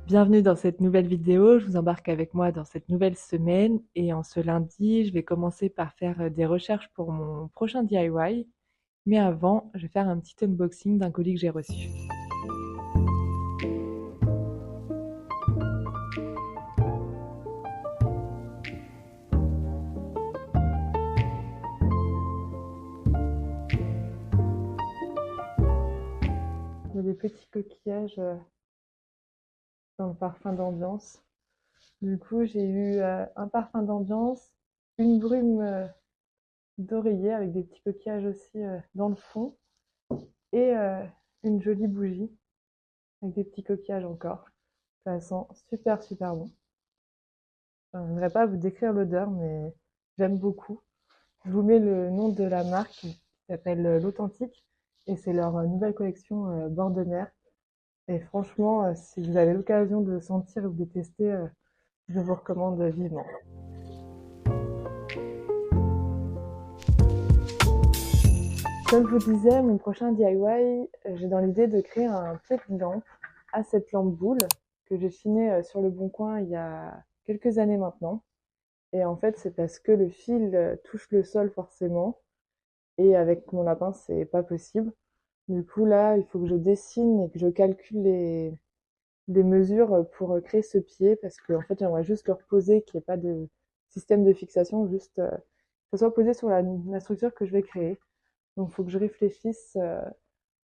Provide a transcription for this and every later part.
Bienvenue dans cette nouvelle vidéo, je vous embarque avec moi dans cette nouvelle semaine et en ce lundi, je vais commencer par faire des recherches pour mon prochain DIY. Mais avant, je vais faire un petit unboxing d'un colis que j'ai reçu. Il y a des petits coquillages dans le parfum d'ambiance. Du coup, j'ai eu un parfum d'ambiance, une brume d'oreiller avec des petits coquillages aussi dans le fond et une jolie bougie avec des petits coquillages encore. Ça sent super super bon. Je n'aimerais pas vous décrire l'odeur, mais j'aime beaucoup. Je vous mets le nom de la marque qui s'appelle L'Authentique et c'est leur nouvelle collection bord de mer. Et franchement, si vous avez l'occasion de sentir ou de tester, je vous recommande vivement. Comme je vous disais, mon prochain DIY, j'ai dans l'idée de créer un pied de lampe à cette lampe boule que j'ai chiné sur le Bon Coin il y a quelques années maintenant. Et en fait, c'est parce que le fil touche le sol forcément. Et avec mon lapin, c'est pas possible. Du coup, là, il faut que je dessine et que je calcule les mesures pour créer ce pied parce que en fait, j'aimerais juste le reposer, qu'il n'y ait pas de système de fixation, juste que ça soit posé sur la structure que je vais créer. Donc, il faut que je réfléchisse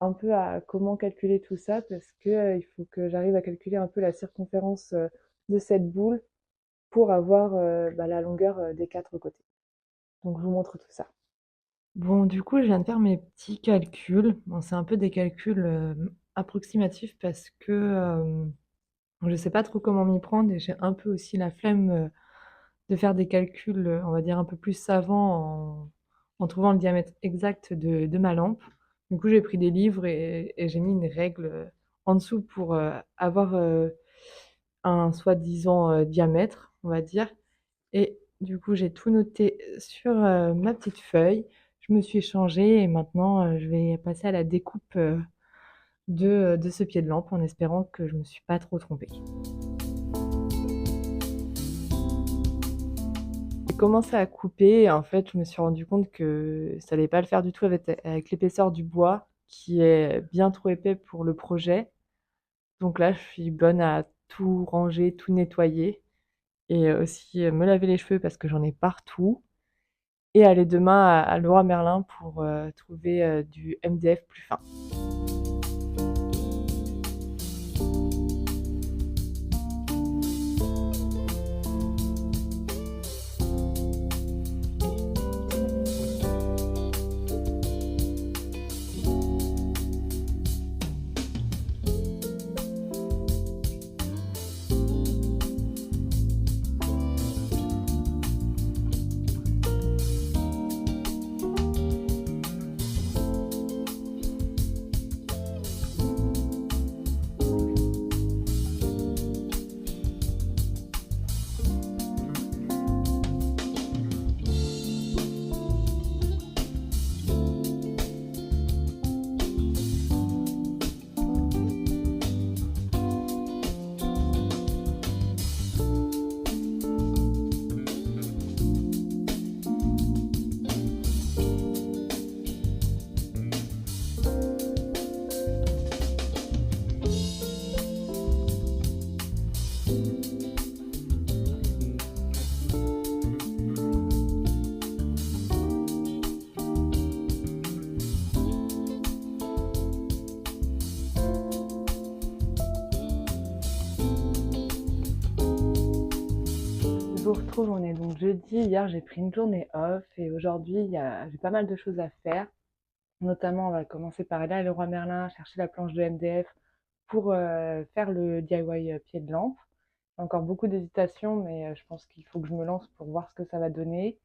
un peu à comment calculer tout ça parce que il faut que j'arrive à calculer un peu la circonférence de cette boule pour avoir la longueur des quatre côtés. Donc, je vous montre tout ça. Bon, du coup, je viens de faire mes petits calculs. Bon, c'est un peu des calculs approximatifs parce que je ne sais pas trop comment m'y prendre et j'ai un peu aussi la flemme de faire des calculs, on va dire, un peu plus savants en trouvant le diamètre exact de ma lampe. Du coup, j'ai pris des livres et j'ai mis une règle en dessous pour avoir un soi-disant diamètre, on va dire. Et du coup, j'ai tout noté sur ma petite feuille. Je me suis changée et maintenant je vais passer à la découpe de ce pied de lampe en espérant que je me suis pas trop trompée. J'ai commencé à couper et en fait, je me suis rendu compte que ça allait pas le faire du tout avec l'épaisseur du bois qui est bien trop épais pour le projet. Donc là, je suis bonne à tout ranger, tout nettoyer et aussi me laver les cheveux parce que j'en ai partout. Et aller demain à Leroy Merlin pour trouver du MDF plus fin. Je vous retrouve, on est donc jeudi. Hier, j'ai pris une journée off et aujourd'hui, j'ai pas mal de choses à faire. Notamment, on va commencer par aller à Leroy Merlin, chercher la planche de MDF pour faire le DIY pied de lampe. Encore beaucoup d'hésitation, mais je pense qu'il faut que je me lance pour voir ce que ça va donner.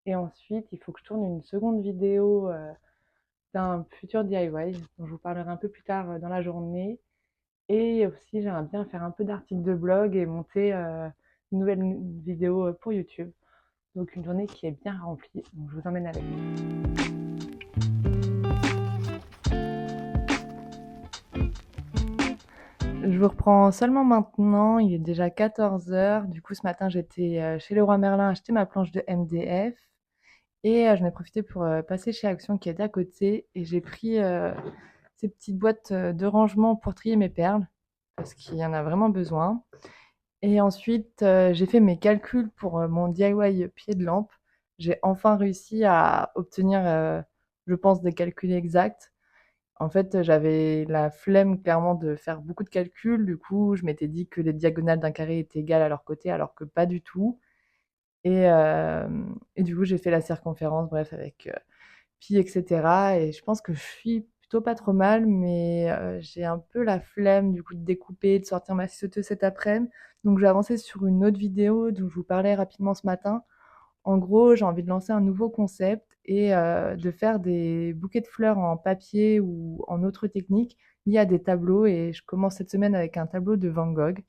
Et ensuite, il faut que je tourne une seconde vidéo d'un futur DIY dont je vous parlerai un peu plus tard dans la journée. Et aussi, j'aimerais bien faire un peu d'articles de blog et monter une nouvelle vidéo pour YouTube. Donc une journée qui est bien remplie. Donc je vous emmène avec moi. Je Je vous reprends seulement maintenant, il est déjà 14 heures. Du coup, ce matin, j'étais chez Leroy Merlin acheter ma planche de MDF et j'en ai profité pour passer chez Action qui était à côté et j'ai pris ces petites boîtes de rangement pour trier mes perles parce qu'il y en a vraiment besoin. Et ensuite, j'ai fait mes calculs pour mon DIY pied de lampe. J'ai enfin réussi à obtenir, je pense, des calculs exacts. En fait, j'avais la flemme clairement de faire beaucoup de calculs. Du coup, je m'étais dit que les diagonales d'un carré étaient égales à leur côté, alors que pas du tout. Et du coup, j'ai fait la circonférence, bref, avec pi, etc. Et je pense que je suis plutôt pas trop mal, mais j'ai un peu la flemme du coup de découper, de sortir ma scie sauteuse cet après-midi. Donc, j'ai avancé sur une autre vidéo dont je vous parlais rapidement ce matin. En gros, j'ai envie de lancer un nouveau concept et de faire des bouquets de fleurs en papier ou en autre technique liés à des tableaux. Et je commence cette semaine avec un tableau de Van Gogh.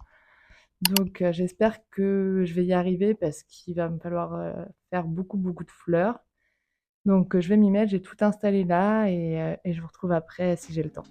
Donc, j'espère que je vais y arriver parce qu'il va me falloir faire beaucoup, beaucoup de fleurs. Donc, je vais m'y mettre, j'ai tout installé là et je vous retrouve après si j'ai le temps.